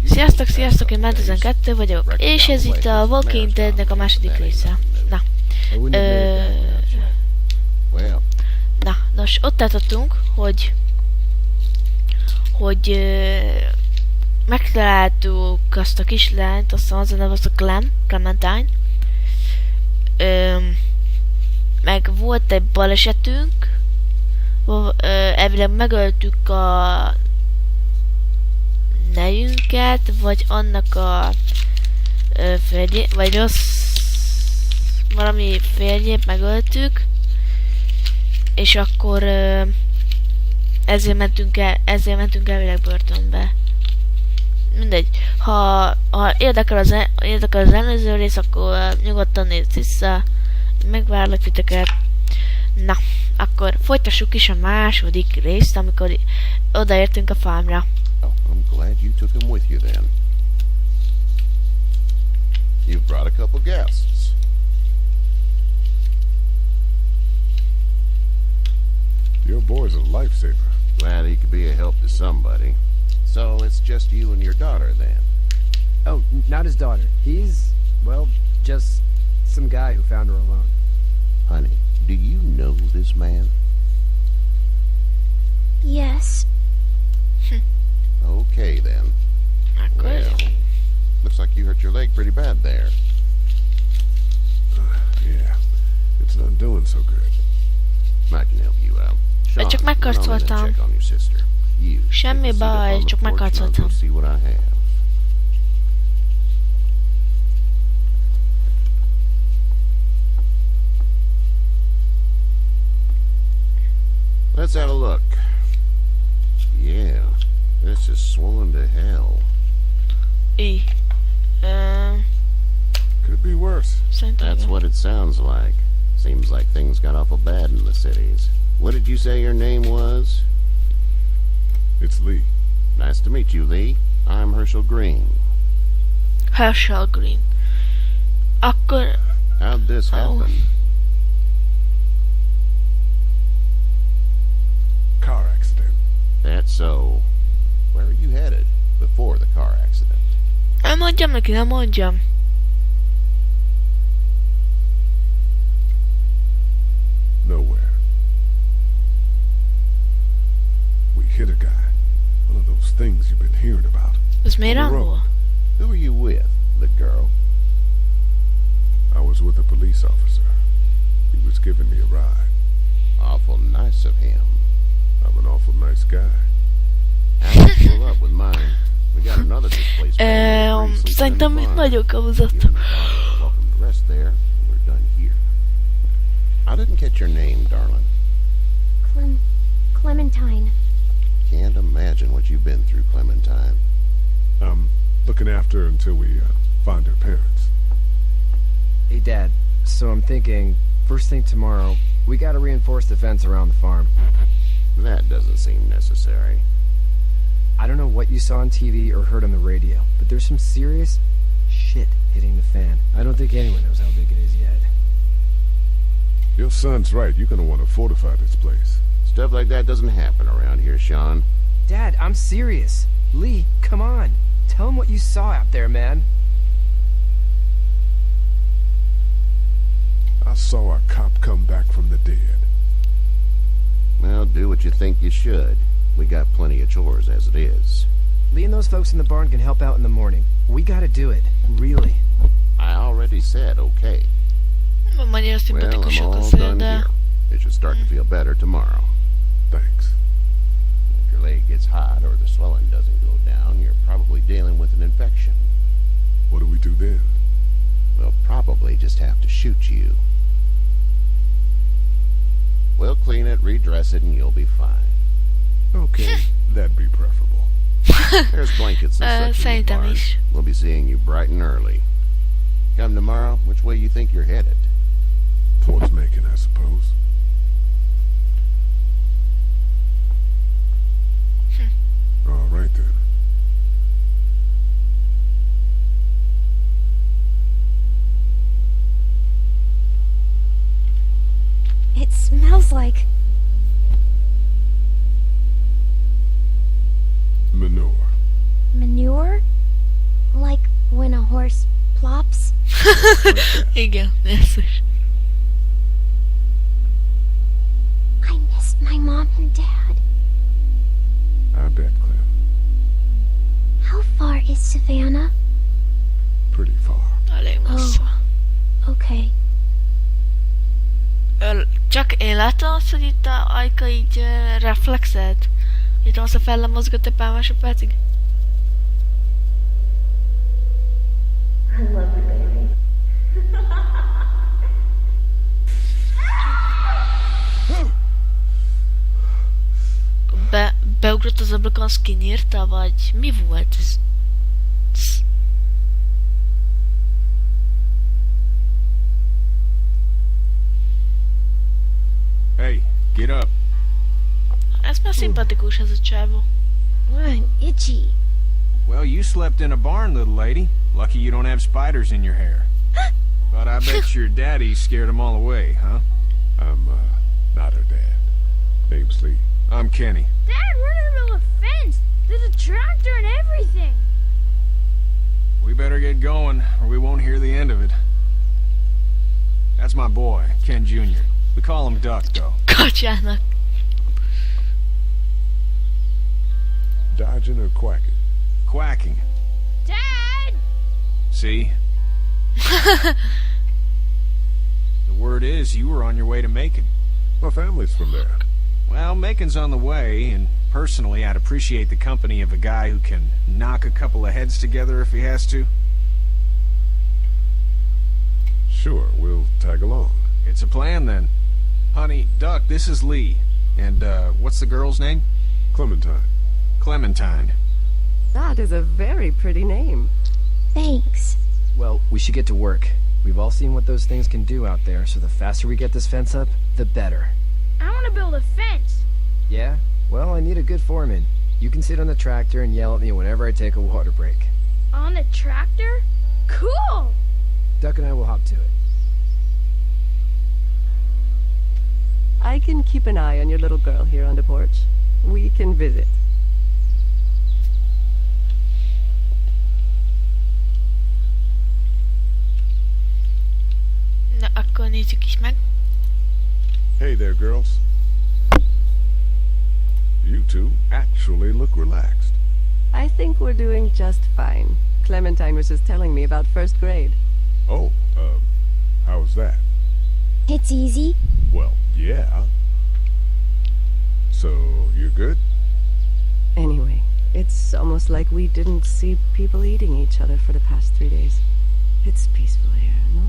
Sziasztok, sziasztok, én már 12 vagyok, és ez itt a Walking Deadnek a második része. Nos, ott tartottunk, hogy megtaláltuk azt a kislányt, azt az a neve, az a Clementine. Meg volt egy balesetünk, elvileg megöltük a nejünket, vagy annak a férjét, vagy valami férjét megöltük, és akkor ezért mentünk elvileg börtönbe. Mindegy. Ha érdekel az előző rész, akkor nyugodtan nézz vissza, megvárlak titeket. Na, akkor folytassuk is a második részt, amikor odaértünk a farmra. I'm glad you took him with you then. You've brought a couple guests. Your boy's a lifesaver. Glad he could be a help to somebody. So it's just you and your daughter then? Oh, not his daughter. He's, well, just some guy who found her alone. Honey, do you know this man? Yes. Okay then. Well, looks like you hurt your leg pretty bad there. Yeah, it's not doing so good. I can help you out. Sean, Csak megkarcoltam. check on your sister. You Semmi baj, csak megkarcoltam. See what I have. Let's have a look. Yeah, this is swollen to hell. Could be worse. That's what it sounds like. Seems like things got awful bad in the cities. What did you say your name was? It's Lee. Nice to meet you, Lee. I'm Herschel Green. Herschel Green. Akkor... How'd this happen? Car accident. That's so. Where are you headed before the car accident? Nem mondjam neki, nem mondjam. Nowhere. We hit a guy. One of those things you've been hearing about. Ez miért angol? Who were you with? The girl? I was with a police officer. He was giving me a ride. Awful nice of him. I'm an awful nice guy. How did you pull up with mine? We got another displaced family. Szerintem itt nagyok a húzat. Welcome to rest there. We're done here. I didn't catch your name, darling. Clementine. Can't imagine what you've been through, Clementine. I'm looking after her until we find her parents. Hey, Dad. So I'm thinking, first thing tomorrow, we gotta reinforce the fence around the farm. That doesn't seem necessary. I don't know what you saw on TV or heard on the radio, but there's some serious shit hitting the fan. I don't think anyone knows how big it is yet. Your son's right. You're gonna want to fortify this place. Stuff like that doesn't happen around here, Sean. Dad, I'm serious. Lee, come on. Tell him what you saw out there, man. I saw a cop come back from the dead. Well, do what you think you should. We got plenty of chores as it is. Lee and those folks in the barn can help out in the morning. We gotta do it. Really. I already said okay. Annyira Well, I'm szimpatikusok all azért, done de... here. It should start to feel better tomorrow. Thanks. If your leg gets hot or the swelling doesn't go down, you're probably dealing with an infection. What do we do then? We'll probably just have to shoot you. We'll clean it, redress it, and you'll be fine. Okay, that'd be preferable. There's blankets and such in the Szerintem barn. is. We'll be seeing you bright and early. Come tomorrow, which way you think you're headed? Towards Macon, I suppose. All right then. It smells like... Manure. manure? Igen, basszus. I miss my mom and dad. I bet, Clem. How far is Savannah? Pretty far. Elég messze. Okay. Csak én láttam azt, hogy itt a Ajka így reflexelt. Itt azt a fellem mozgott egy pár másodpercig. Beugrott az ablakon, azt kinyírta, vagy mi volt ez? Hey, get up. Ez már szimpatikus, ez a csávó. I'm itchy. Well, you slept in a barn, little lady. Lucky you don't have spiders in your hair. But I bet your daddy scared them all away, huh? I'm, not her dad. Name's Lee. I'm Kenny. Dad, we're in the middle of a fence. There's a tractor and everything. We better get going, or we won't hear the end of it. That's my boy, Ken Jr. We call him Duck, though. Kacsának. Dodging or quacking? Quacking. Dad! See? The word is you were on your way to Macon. My family's from there. Well, Macon's on the way, and personally, I'd appreciate the company of a guy who can knock a couple of heads together if he has to. Sure, we'll tag along. It's a plan, then. Honey, Duck, this is Lee. And, what's the girl's name? Clementine. Clementine. That is a very pretty name. Thanks. Well, we should get to work. We've all seen what those things can do out there, so the faster we get this fence up, the better. I want to build a fence. Yeah? Well, I need a good foreman. You can sit on the tractor and yell at me whenever I take a water break. On a tractor? Cool! Duck and I will hop to it. I can keep an eye on your little girl here on the porch. We can visit. Na, akkor nézzük is meg. Hey there, girls. You two actually look relaxed. I think we're doing just fine. Clementine was just telling me about first grade. Oh, how was that? It's easy. Well, yeah. So, you're good? Anyway, it's almost like we didn't see people eating each other for the past 3 days. It's peaceful here, no?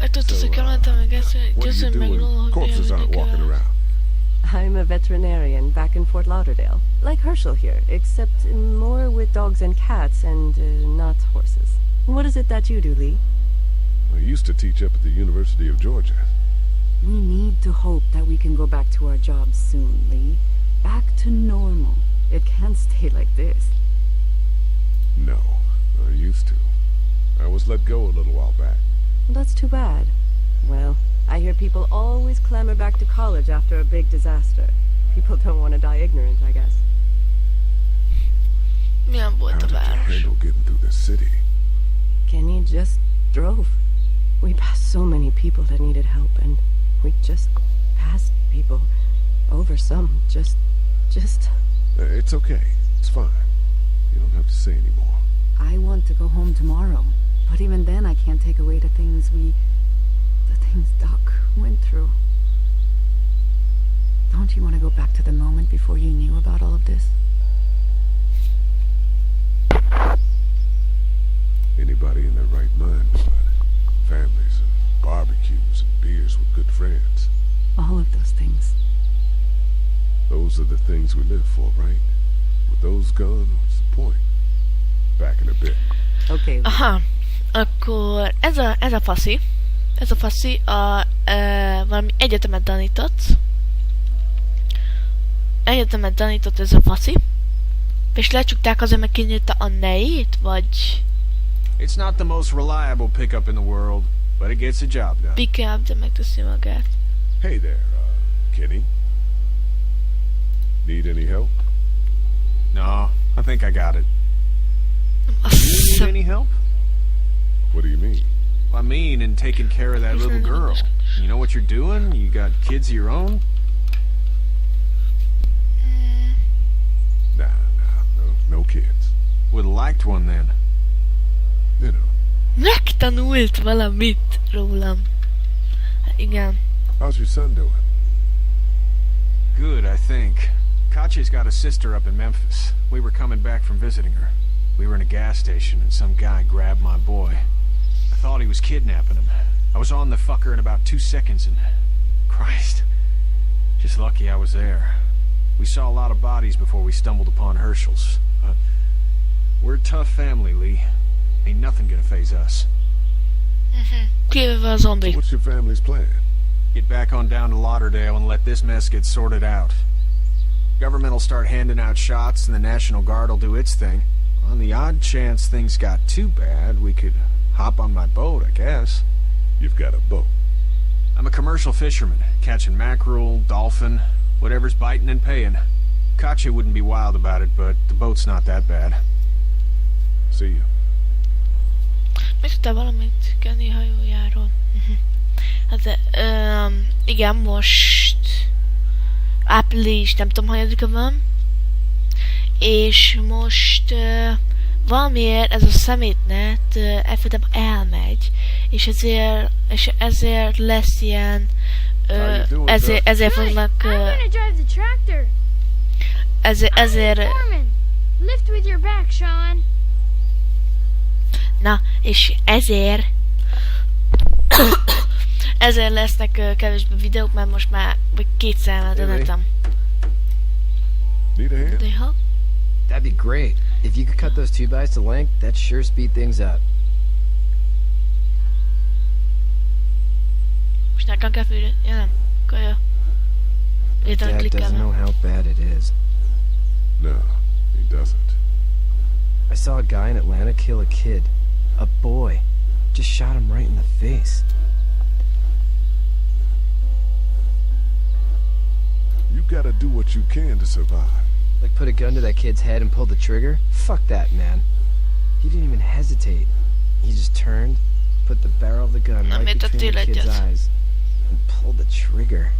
I tudod, hogy elmentem meg ezt, hogy What do you győzöm do meg when róla, hogy corpses aren't walking around? I'm a veterinarian back in Fort Lauderdale. Like Herschel here, except more with dogs and cats and not horses. What is it that you do, Lee? I used to teach up at the University of Georgia. We need to hope that we can go back to our jobs soon, Lee. Back to normal. It can't stay like this. No, I used to. I was let go a little while back. That's too bad. Well, I hear people always clamor back to college after a big disaster. People don't want to die ignorant, I guess. Milyen How volt a did you város? handle getting through the city? Kenny just drove. We passed so many people that needed help, and we just passed people over some. Just... It's okay. It's fine. You don't have to say anymore. I want to go home tomorrow, but even then I can't take away the things Doc went through. Don't you want to go back to the moment before you knew about all of this? Anybody in their right mind would. Families and barbecues and beers with good friends. All of those things. Those are the things we live for, right? With those gone, what's the point? Back in a bit. Okay, Lee. Aha, akkor ez a faszi. Ez a faszi valami egyetemet tanított. Egyetemet tanított ez a faszi. És lecsukták azért, meg kinyírta a nejét, vagy... It's not the most reliable pickup in the world, but it gets the job done. Pick up, de megteszi magát. Hey there, Kenny. Need any help? No, I think I got it. Azt Need any help? What do you mean? I mean, in taking care of that little girl. You know what you're doing? You got kids of your own? Nah, no kids. Would have liked one then. You know. megtanult valamit rólam. Hát igen. How's your son doing? Good, I think. Katya's got a sister up in Memphis. We were coming back from visiting her. We were in a gas station and some guy grabbed my boy. I thought he was kidnapping him. I was on the fucker in about 2 seconds and... Christ. Just lucky I was there. We saw a lot of bodies before we stumbled upon Herschel's. But we're a tough family, Lee. Ain't nothing gonna faze us. Kivéve a So zombi. what's your family's plan? Get back on down to Lauderdale and let this mess get sorted out. Government will start handing out shots and the National Guard will do its thing. On the odd chance things got too bad, we could hop on my boat, I guess. You've got a boat. I'm a commercial fisherman, catching mackerel, dolphin, whatever's biting and paying. Katya wouldn't be wild about it, but the boat's not that bad. See you. Még tudtál valamit kenni hajójáról? Hát igen, most április, nem tudom, hanyadika van. És most valamiért ez a szemétnet elfedem elmegy, és ezért lesz ilyen ezért fognak I'm gonna drive the tractor. ezért Foreman, lift with your back, Sean. na, és ezért lesznek kevésbé videók, mert most már vagy 2 számat adottam. Need a hand? Néha. That'd be great. If you could cut those 2 bys to length, that'd sure speed things up. Most nekem kell fűrni. Ja nem. Kaja. Dad doesn't know how bad it is. No, he doesn't. I saw a guy in Atlanta kill a kid. A boy. Just shot him right in the face. You gotta do what you can to survive. Like put a gun to that kid's head and pull the trigger? Fuck that, man. He didn't even hesitate. He just turned, put the barrel of the gun right between the kid's eyes, and pulled the trigger.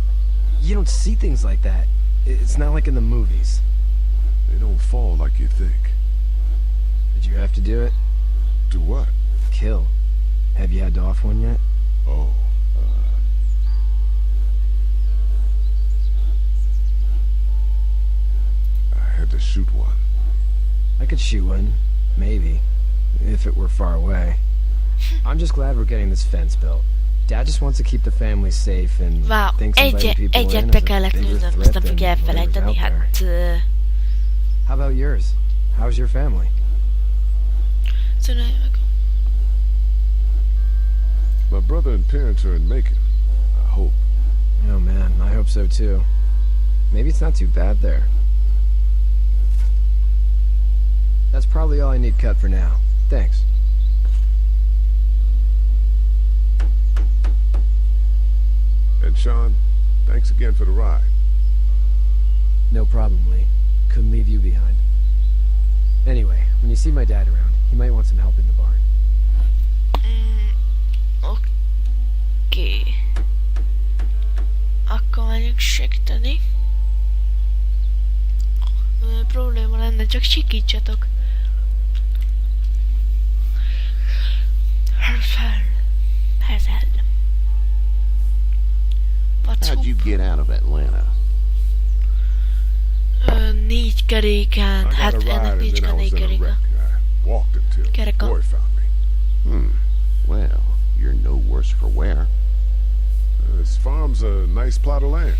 You don't see things like that. It's not like in the movies. They don't fall like you think. Did you have to do it? Do what? Kill. Have you had to off one yet? Oh, I had to shoot one. I could shoot one. Maybe. If it were far away. I'm just glad we're getting this fence built. Dad just wants to keep the family safe and Wow, thinks inviting people egyet in be is a kellett bigger lőnöm, threat ezt nem than fogja whatever's elfelejteni, out there. hát... How about yours? How's your family? Csinálj meg. My brother and parents are in Macon. I hope. Oh man, I hope so too. Maybe it's not too bad there. That's probably all I need cut for now. Thanks. And Sean, thanks again for the ride. No problem, Lee. Couldn't leave you behind. Anyway, when you see my dad around, he might want some help in the barn. Oké. Akkor megyünk segíteni. Probléma lenne, csak sikítsatok. How'd you get out of Atlanta? 4 keréken. I Hát got a ennek ride and nincs then I was in a keréka. wreck. I walked until Kereka. Roy found me. Well, you're no worse for wear. This farm's a nice plot of land.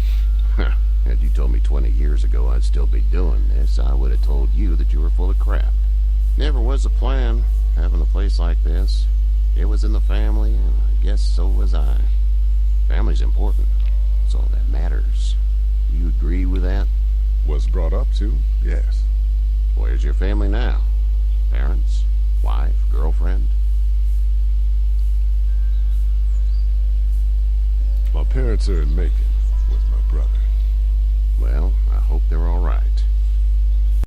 Had you told me 20 years ago I'd still be doing this, I would have told you that you were full of crap. Never was the plan, having a place like this. It was in the family, and I guess so was I. Family's important. It's all that matters. You agree with that? Was brought up to, yes. Where's your family now? Parents? Wife? Girlfriend? My parents are in Macon with my brother. Well, I hope they're all right.